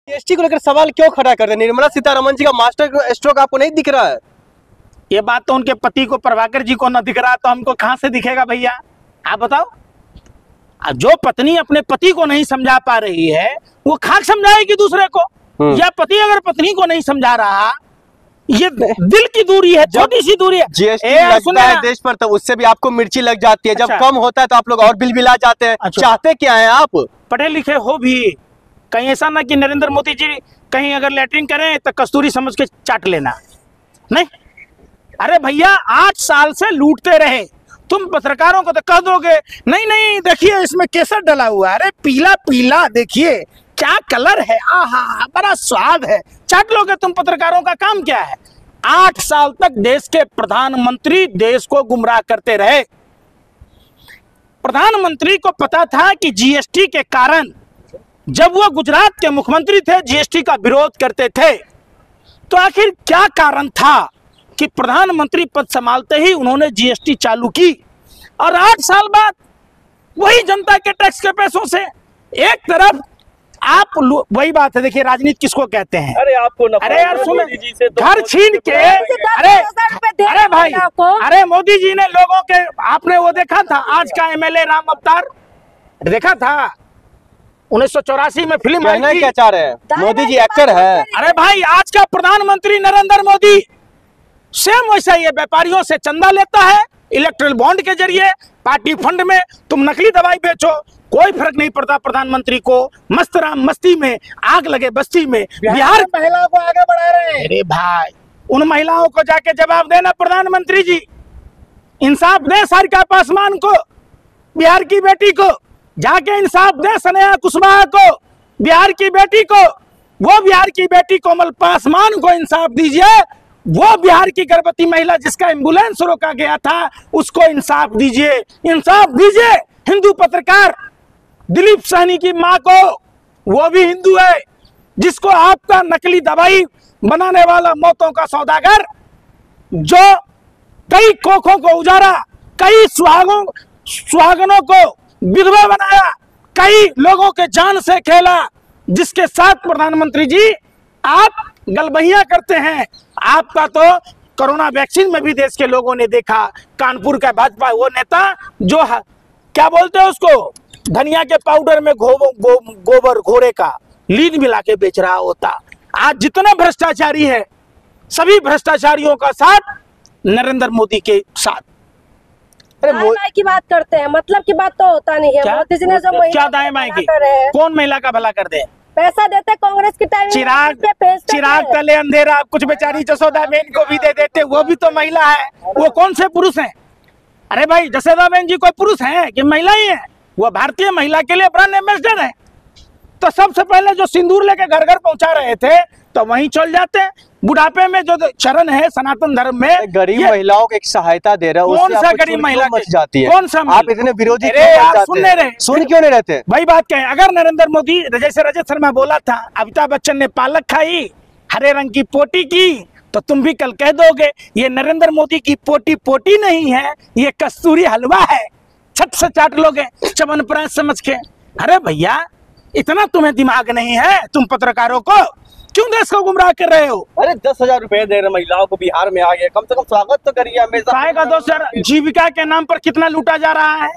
GST को लेकर सवाल क्यों खड़ा कर रहे हैं? निर्मला सीतारमण जी का मास्टर स्ट्रोक आपको नहीं दिख रहा है? ये बात तो उनके पति को, प्रभाकर जी को न दिख रहा, तो हमको कहां से दिखेगा भैया? आप बताओ। जो पत्नी अपने पति को नहीं समझा पा रही है वो खाक समझाएगी दूसरे को, या पति अगर पत्नी को नहीं समझा रहा, ये दिल की दूरी है, छोटी सी दूरी है। जीएसटी लगता है देश पर तो उससे भी आपको मिर्ची लग जाती है। जब कम होता है तो आप लोग और बिलबिला जाते हैं। चाहते क्या है आप? पढ़े लिखे हो भी, कहीं ऐसा ना कि नरेंद्र मोदी जी कहीं अगर लेटरिन करें तो कस्तूरी समझ के चाट लेना, नहीं। अरे भैया 8 साल से लूटते रहे, तुम पत्रकारों को तो कह दोगे नहीं नहीं देखिए इसमें केसर डला हुआ है, अरे पीला पीला देखिए क्या कलर है, आहा बड़ा स्वाद है, चाट लोगे तुम। पत्रकारों का काम क्या है? 8 साल तक देश के प्रधानमंत्री देश को गुमराह करते रहे। प्रधानमंत्री को पता था कि जीएसटी के कारण, जब वो गुजरात के मुख्यमंत्री थे जीएसटी का विरोध करते थे, तो आखिर क्या कारण था कि प्रधानमंत्री पद संभालते ही उन्होंने जीएसटी चालू की, और 8 साल बाद वही जनता के टैक्स के पैसों से एक तरफ आप, वही बात है, देखिए राजनीति किसको कहते हैं? अरे आपको अरे यार सुनो, घर छीन के, अरे भाई, अरे मोदी जी ने लोगों के, आपने वो देखा था आज का एमएलए राम अवतार देखा था? 1984 में फिल्म आई थी। क्या चाह रहे हैं? मोदी जी एक्टर है। अरे भाई आज का प्रधानमंत्री नरेंद्र मोदी सेम वैसा ही है, व्यापारियों से चंदा लेता है इलेक्ट्रल बॉन्ड के जरिए, पार्टी फंड में। तुम नकली दवाई बेचो, कोई फर्क नहीं पड़ता प्रधानमंत्री को। मस्त राम मस्ती में, आग लगे बस्ती में, बिहार महिलाओं को आगे बढ़ा रहे हैं। अरे भाई उन महिलाओं को जाके जवाब देना प्रधानमंत्री जी, इंसाफ दे सारिका पासवान को, बिहार की बेटी को जाके इंसाफ दे, सनेहा कुशवाहा को, बिहार की बेटी को, वो बिहार की बेटी कोमल पासवान को इंसाफ दीजिए। वो बिहार की गर्भवती महिला जिसका एम्बुलेंस रोका गया था उसको इंसाफ दीजिए, इंसाफ दीजिए। हिंदू पत्रकार दिलीप सहनी की मां को, वो भी हिंदू है, जिसको आपका नकली दवाई बनाने वाला मौतों का सौदागर, जो कई कोखों को उजाड़ा, कई सुहागनों को विधवा बनाया, कई लोगों के जान से खेला, जिसके साथ प्रधानमंत्री जी आप गलबहियां करते हैं। आपका तो कोरोना वैक्सीन में भी देश के लोगों ने देखा, कानपुर का भाजपा वो नेता जो क्या बोलते हैं उसको, धनिया के पाउडर में गोबर घोड़े का लीद मिला के बेच रहा होता। आज जितने भ्रष्टाचारी है सभी भ्रष्टाचारियों का साथ नरेंद्र मोदी के साथ। दाएं बाएं की बात करते हैं, मतलब की बात तो होता नहीं है। मोदी जी ने जो क्या दाएं बाएं की, कौन महिला का भला कर दे? पैसा देते कांग्रेस की टाइम, चिराग तले अंधेरा, कुछ बेचारी जसोदा बेन को भी दे देते, वो भी तो महिला है। वो कौन से पुरुष हैं? अरे भाई जसोदा बेन जी कोई पुरुष हैं कि महिला ही है? वो भारतीय महिला के लिए ब्रांड एम्बेसडर है। तो सबसे पहले जो सिंदूर लेके घर घर पहुंचा रहे थे तो वहीं चल जाते हैं। बुढ़ापे में जो चरण है सनातन धर्म में, गरीब महिलाओं को एक सहायता दे रहा है। कौन सा गरीब महिला मच जाती है? कौन सा? आप इतने विरोधी सुन क्यों नहीं रहते? वही बात क्या है, अगर नरेंद्र मोदी, जैसे रजत शर्मा बोला था अमिताभ बच्चन ने पालक खाई, हरे रंग की पोटी की, तो तुम भी कल कह दोगे ये नरेंद्र मोदी की पोटी पोटी नहीं है, ये कस्तूरी हलवा है, छट से चाट लोगे च्यवनप्राश समझ के। अरे भैया इतना तुम्हें दिमाग नहीं है? तुम पत्रकारों को क्यों देश को गुमराह कर रहे हो? अरे 10,000 रुपए दे रहे महिलाओं को, बिहार में आ गए, कम से कम स्वागत तो करिए। हमेशा 10,000 जीविका के नाम पर कितना लूटा जा रहा है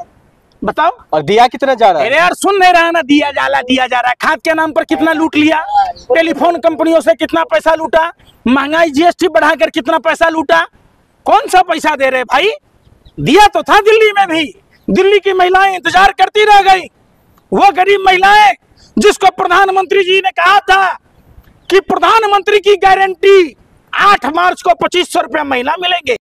बताओ? और दिया कितना जा रहा है? अरे यार सुन नहीं रहा ना, दिया जा रहा है। खाद के नाम पर कितना लूट लिया, टेलीफोन कंपनियों से कितना पैसा लूटा, महंगाई जीएसटी बढ़ाकर कितना पैसा लूटा, कौन सा पैसा दे रहे भाई? दिया तो था दिल्ली में भी, दिल्ली की महिलाएं इंतजार करती रह गई। वो गरीब महिलाएं जिसको प्रधानमंत्री जी ने कहा था कि प्रधानमंत्री की गारंटी 8 मार्च को 2500 रुपया महीना मिलेंगे।